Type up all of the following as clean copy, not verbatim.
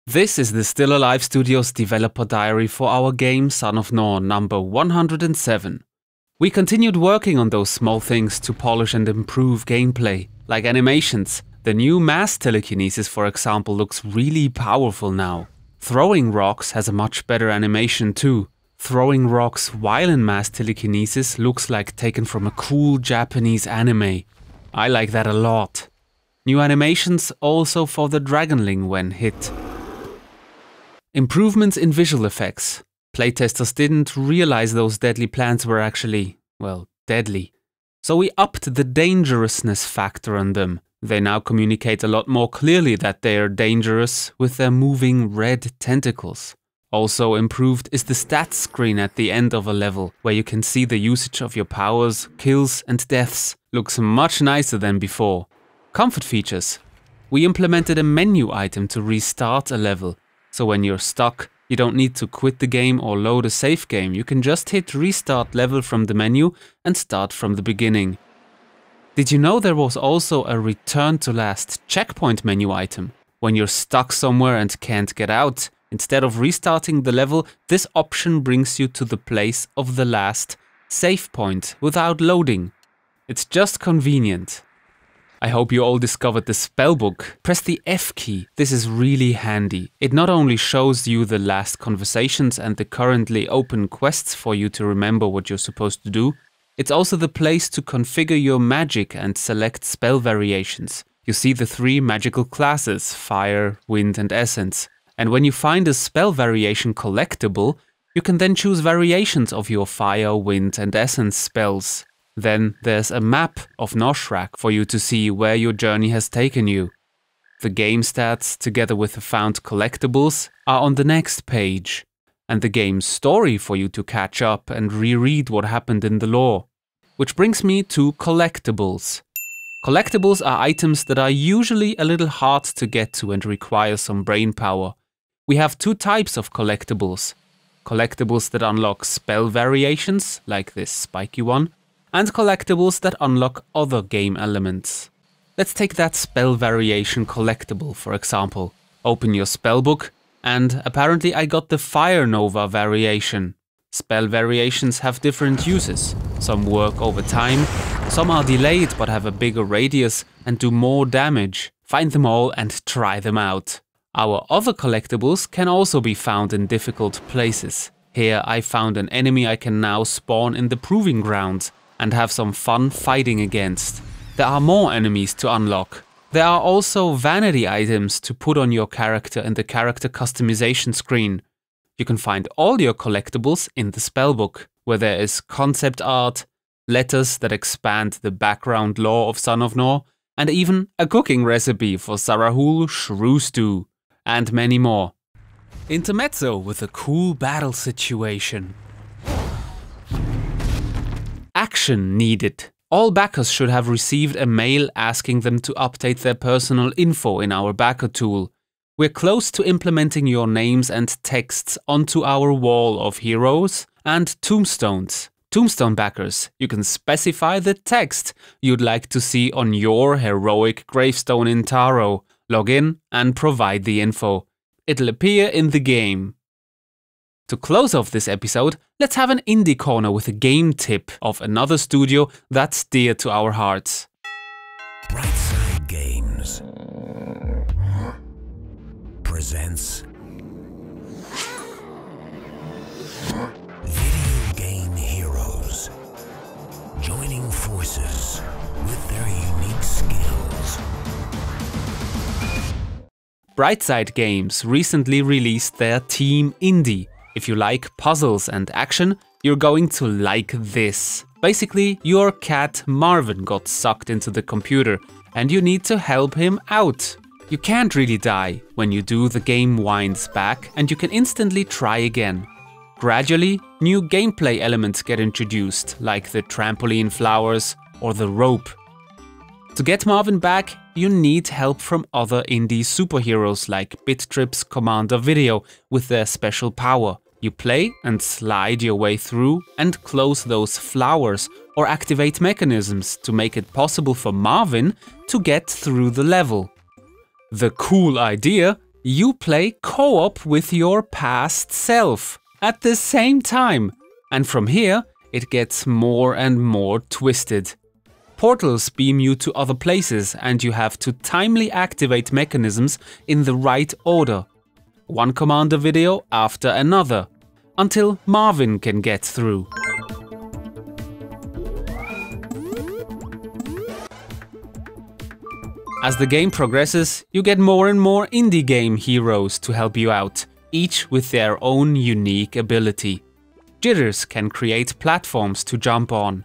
This is the Still Alive Studios developer diary for our game Son of Nor number 107. We continued working on those small things to polish and improve gameplay, like animations. The new mass telekinesis, for example, looks really powerful now. Throwing rocks has a much better animation too. Throwing rocks while in mass telekinesis looks like taken from a cool Japanese anime. I like that a lot. New animations also for the Dragonling when hit. Improvements in visual effects. Playtesters didn't realize those deadly plants were actually, well, deadly. So we upped the dangerousness factor on them. They now communicate a lot more clearly that they are dangerous with their moving red tentacles. Also improved is the stats screen at the end of a level, where you can see the usage of your powers, kills and deaths. Looks much nicer than before. Comfort features. We implemented a menu item to restart a level. So when you're stuck, you don't need to quit the game or load a save game. You can just hit restart level from the menu and start from the beginning. Did you know there was also a return to last checkpoint menu item? When you're stuck somewhere and can't get out, instead of restarting the level, this option brings you to the place of the last save point without loading. It's just convenient. I hope you all discovered the spellbook. Press the F key. This is really handy. It not only shows you the last conversations and the currently open quests for you to remember what you're supposed to do, it's also the place to configure your magic and select spell variations. You see the three magical classes, fire, wind and essence. And when you find a spell variation collectible, you can then choose variations of your fire, wind and essence spells. Then there's a map of Noshrak for you to see where your journey has taken you. The game stats, together with the found collectibles, are on the next page. And the game's story for you to catch up and reread what happened in the lore. Which brings me to collectibles. Collectibles are items that are usually a little hard to get to and require some brain power. We have two types of collectibles. Collectibles that unlock spell variations, like this spiky one, and collectibles that unlock other game elements. Let's take that spell variation collectible, for example. Open your spellbook, and apparently I got the Fire Nova variation. Spell variations have different uses. Some work over time, some are delayed but have a bigger radius and do more damage. Find them all and try them out. Our other collectibles can also be found in difficult places. Here I found an enemy I can now spawn in the Proving Grounds and have some fun fighting against. There are more enemies to unlock. There are also vanity items to put on your character in the character customization screen. You can find all your collectibles in the spellbook, where there is concept art, letters that expand the background lore of Son of Nor, and even a cooking recipe for Sarahul Shrew Stew, and many more. Intermezzo with a cool battle situation. Action needed. All backers should have received a mail asking them to update their personal info in our backer tool. We're close to implementing your names and texts onto our wall of heroes and tombstones. Tombstone backers, you can specify the text you'd like to see on your heroic gravestone in Taro. Log in and provide the info. It'll appear in the game. To close off this episode, let's have an indie corner with a game tip of another studio that's dear to our hearts. Brightside Games presents video game heroes joining forces with their unique skills. Brightside Games recently released their Team Indie. If you like puzzles and action, you're going to like this. Basically, your cat Marvin got sucked into the computer and you need to help him out. You can't really die. When you do, the game winds back and you can instantly try again. Gradually, new gameplay elements get introduced, like the trampoline flowers or the rope. To get Marvin back, you need help from other indie superheroes like BitTrip's Commander Video with their special power. You play and slide your way through and close those flowers or activate mechanisms to make it possible for Marvin to get through the level. The cool idea you play co-op with your past self at the same time. And from here, it gets more and more twisted. Portals beam you to other places and you have to timely activate mechanisms in the right order. One commander video after another, until Marvin can get through. As the game progresses, you get more and more indie game heroes to help you out, each with their own unique ability. Jitters can create platforms to jump on.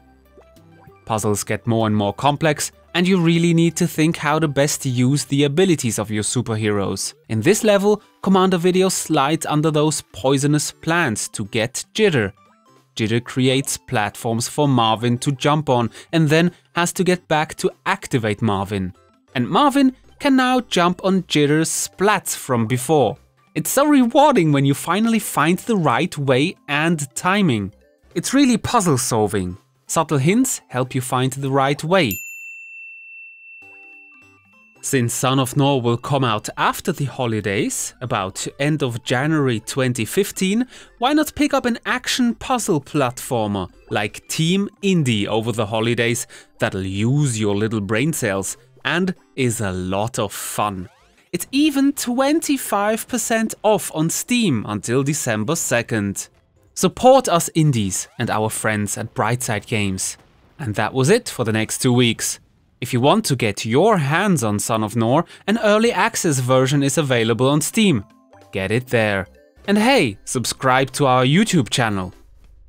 Puzzles get more and more complex, and you really need to think how to best use the abilities of your superheroes. In this level, Commander Video slides under those poisonous plants to get Jitter. Jitter creates platforms for Marvin to jump on and then has to get back to activate Marvin. And Marvin can now jump on Jitter's splats from before. It's so rewarding when you finally find the right way and timing. It's really puzzle solving. Subtle hints help you find the right way. Since Son of Nor will come out after the holidays, about end of January 2015, why not pick up an action puzzle platformer like Team Indie over the holidays that'll use your little brain cells and is a lot of fun. It's even 25% off on Steam until December 2nd. Support us indies and our friends at Brightside Games. And that was it for the next 2 weeks. If you want to get your hands on Son of Nor, an early access version is available on Steam. Get it there. And hey, subscribe to our YouTube channel.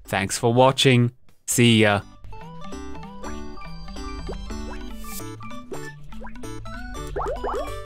Thanks for watching. See ya.